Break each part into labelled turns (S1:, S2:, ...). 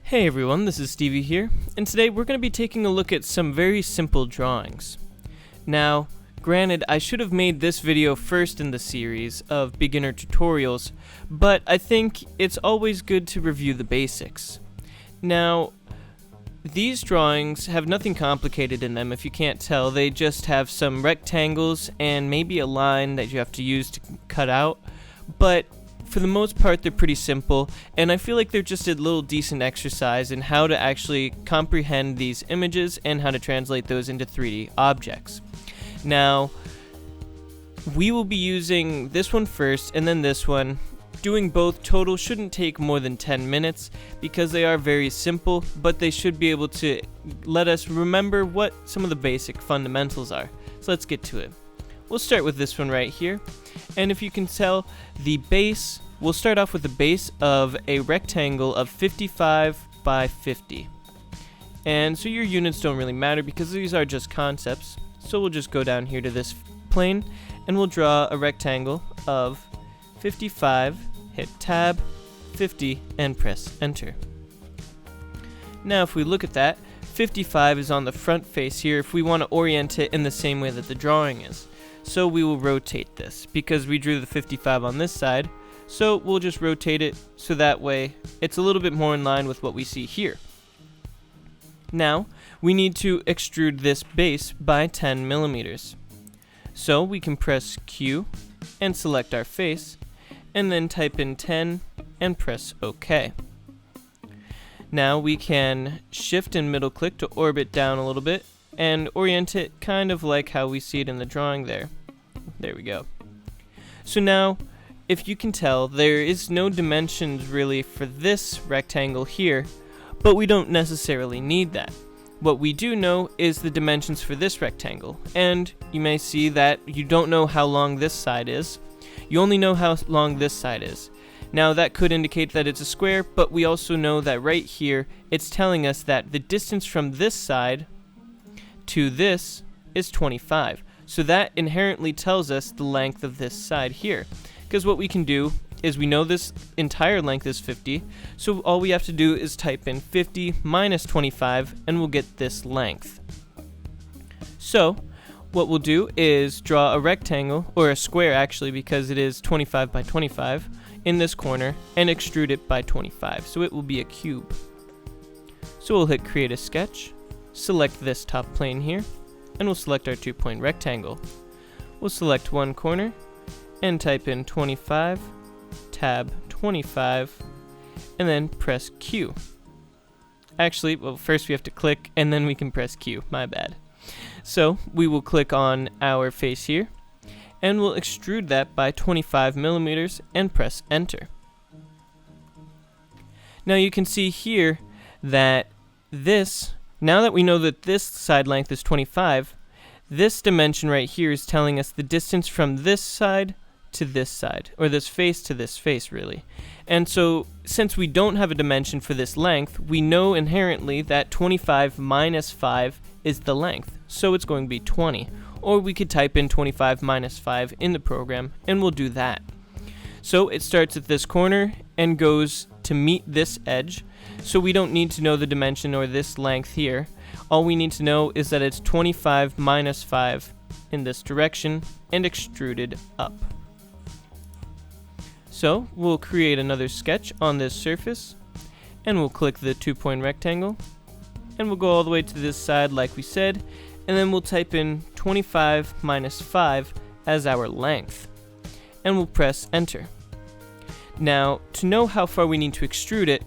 S1: Hey everyone, this is Stevie here, and today we're going to be taking a look at some very simple drawings. Now, granted, I should have made this video first in the series of beginner tutorials, but I think it's always good to review the basics. Now, these drawings have nothing complicated in them if you can't tell. They just have some rectangles and maybe a line that you have to use to cut out, but for the most part, they're pretty simple, and I feel like they're just a little decent exercise in how to actually comprehend these images and how to translate those into 3D objects. Now, we will be using this one first and then this one. Doing both total shouldn't take more than 10 minutes because they are very simple, but they should be able to let us remember what some of the basic fundamentals are. So let's get to it. We'll start with this one right here, and if you can tell, the base, we'll start off with the base of a rectangle of 55 by 50. And so your units don't really matter because these are just concepts, so we'll just go down here to this plane, and we'll draw a rectangle of 55, hit tab, 50, and press enter. Now if we look at that, 55 is on the front face here if we want to orient it in the same way that the drawing is. So we will rotate this because we drew the 55 on this side, so we'll just rotate it so that way it's a little bit more in line with what we see here. Now we need to extrude this base by 10 millimeters. So we can press Q and select our face and then type in 10 and press OK. Now we can shift and middle click to orbit down a little bit and orient it kind of like how we see it in the drawing there. There we go. So now, if you can tell, there is no dimensions really for this rectangle here, but we don't necessarily need that. What we do know is the dimensions for this rectangle, and you may see that you don't know how long this side is. You only know how long this side is. Now that could indicate that it's a square, but we also know that right here, it's telling us that the distance from this side to this is 25. So that inherently tells us the length of this side here. Because what we can do is we know this entire length is 50, so all we have to do is type in 50 minus 25 and we'll get this length. So what we'll do is draw a rectangle, or a square actually because it is 25 by 25, in this corner and extrude it by 25, so it will be a cube. So we'll hit create a sketch. Select this top plane here, and we'll select our 2-point rectangle. We'll select one corner, and type in 25, tab 25, and then press Q. Actually, well, first we have to click, and then we can press Q, my bad. So, we will click on our face here, and we'll extrude that by 25 millimeters, and press enter. Now you can see here that this, now that we know that this side length is 25, this dimension right here is telling us the distance from this side to this side, or this face to this face really. And so since we don't have a dimension for this length, we know inherently that 25 minus 5 is the length, so it's going to be 20. Or we could type in 25 minus 5 in the program, and we'll do that. So it starts at this corner and goes to meet this edge, so we don't need to know the dimension or this length here. All we need to know is that it's 25 minus 5 in this direction and extruded up. So we'll create another sketch on this surface, and we'll click the 2-point rectangle, and we'll go all the way to this side like we said, and then we'll type in 25 minus 5 as our length, and we'll press enter. Now, to know how far we need to extrude it,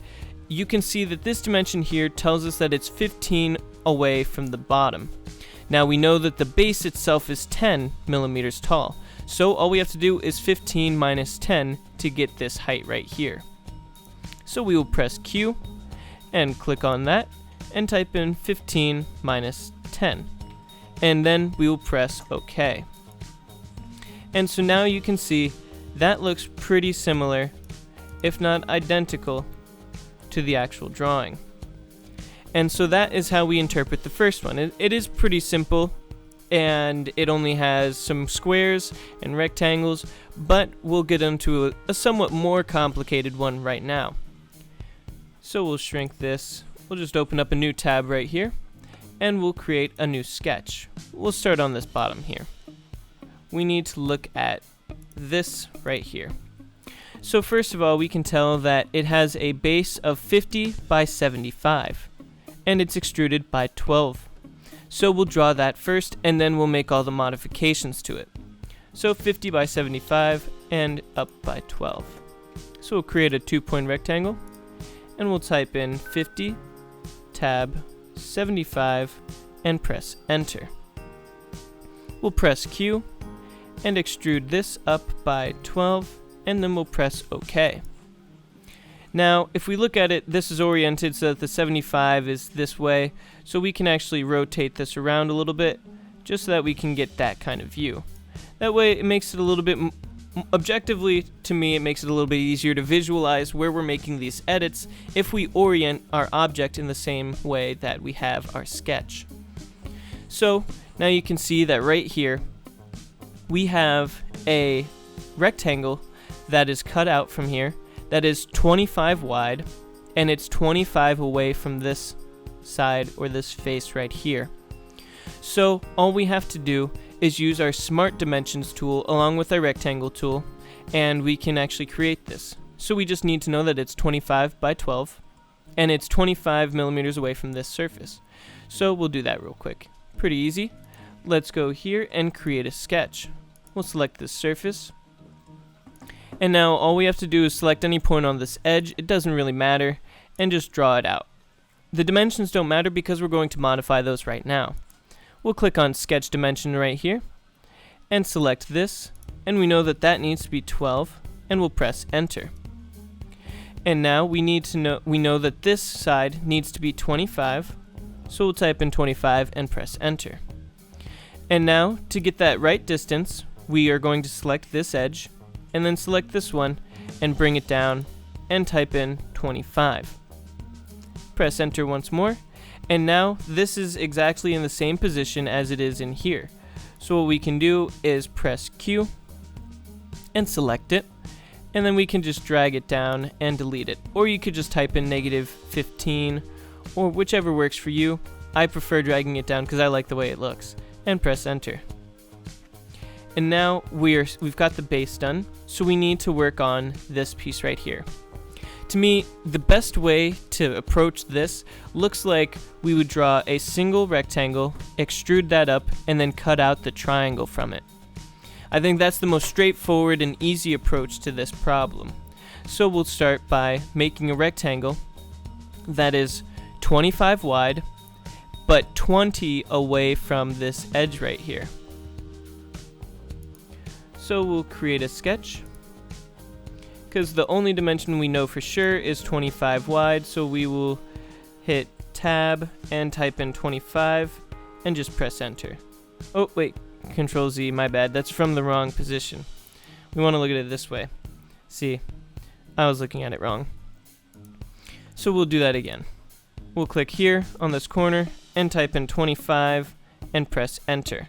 S1: you can see that this dimension here tells us that it's 15 away from the bottom. Now we know that the base itself is 10 millimeters tall, so all we have to do is 15 minus 10 to get this height right here. So we will press Q and click on that and type in 15 minus 10, and then we will press OK. And so now you can see that looks pretty similar, if not identical, to the actual drawing. And so that is how we interpret the first one. It is pretty simple, and it only has some squares and rectangles, but we'll get into a somewhat more complicated one right now. So we'll shrink this. We'll just open up a new tab right here, and we'll create a new sketch. We'll start on this bottom here. We need to look at this right here. So first of all, we can tell that it has a base of 50 by 75, and it's extruded by 12. So we'll draw that first, and then we'll make all the modifications to it. So 50 by 75 and up by 12. So we'll create a 2-point rectangle, and we'll type in 50, tab, 75, and press enter. We'll press Q and extrude this up by 12, and then we'll press OK. Now, if we look at it, this is oriented so that the 75 is this way, so we can actually rotate this around a little bit, just so that we can get that kind of view. That way, it makes it a little bit, objectively, to me, it makes it a little bit easier to visualize where we're making these edits if we orient our object in the same way that we have our sketch. So, now you can see that right here, we have a rectangle that is cut out from here that is 25 wide, and it's 25 away from this side or this face right here. So all we have to do is use our Smart Dimensions tool along with our rectangle tool, and we can actually create this. So we just need to know that it's 25 by 12, and it's 25 millimeters away from this surface. So we'll do that real quick. Pretty easy. Let's go here and create a sketch. We'll select this surface. And now all we have to do is select any point on this edge, it doesn't really matter, and just draw it out. The dimensions don't matter because we're going to modify those right now. We'll click on Sketch Dimension right here, and select this, and we know that that needs to be 12, and we'll press Enter. And now we know that this side needs to be 25, so we'll type in 25 and press Enter. And now, to get that right distance, we are going to select this edge, and then select this one and bring it down and type in 25. Press enter once more, and now this is exactly in the same position as it is in here. So what we can do is press Q and select it, and then we can just drag it down and delete it. Or you could just type in -15 or whichever works for you. I prefer dragging it down because I like the way it looks, and press enter. And now we've got the base done, so we need to work on this piece right here. To me, the best way to approach this looks like we would draw a single rectangle, extrude that up, and then cut out the triangle from it. I think that's the most straightforward and easy approach to this problem. So we'll start by making a rectangle that is 25 wide, but 20 away from this edge right here. So we'll create a sketch, because the only dimension we know for sure is 25 wide, so we will hit tab and type in 25 and just press enter. Oh wait, Control Z, my bad, that's from the wrong position. We want to look at it this way. See, I was looking at it wrong. So we'll do that again. We'll click here on this corner and type in 25 and press enter.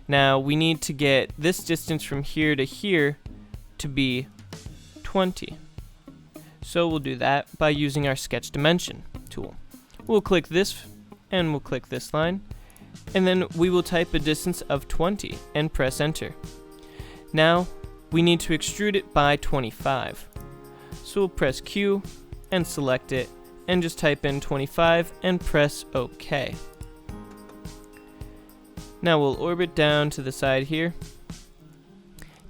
S1: Now we need to get this distance from here to here to be 20. So we'll do that by using our Sketch Dimension tool. We'll click this and we'll click this line, and then we will type a distance of 20 and press enter. Now we need to extrude it by 25. So we'll press Q and select it and just type in 25 and press OK. Now we'll orbit down to the side here.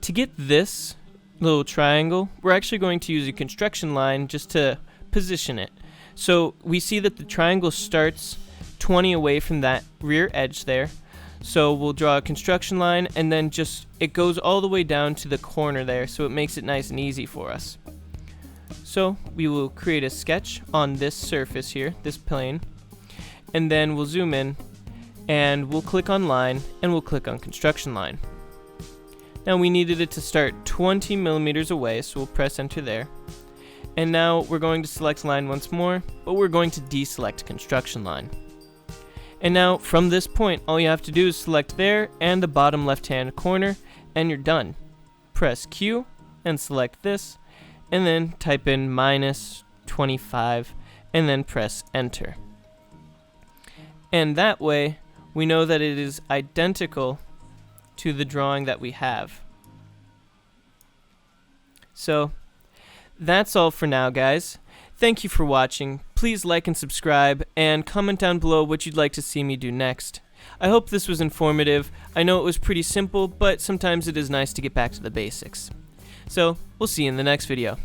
S1: To get this little triangle, we're actually going to use a construction line just to position it. So we see that the triangle starts 20 away from that rear edge there. So we'll draw a construction line, and then just it goes all the way down to the corner there, so it makes it nice and easy for us. So we will create a sketch on this surface here, this plane, and then we'll zoom in, and we'll click on line, and we'll click on construction line. Now we needed it to start 20 millimeters away, so we'll press enter there. And now we're going to select line once more, but we're going to deselect construction line. And now from this point, all you have to do is select there and the bottom left hand corner, and you're done. Press Q and select this, and then type in -20 25, and then press enter. And that way, we know that it is identical to the drawing that we have. So, that's all for now, guys. Thank you for watching. Please like and subscribe, and comment down below what you'd like to see me do next. I hope this was informative. I know it was pretty simple, but sometimes it is nice to get back to the basics. So, we'll see you in the next video.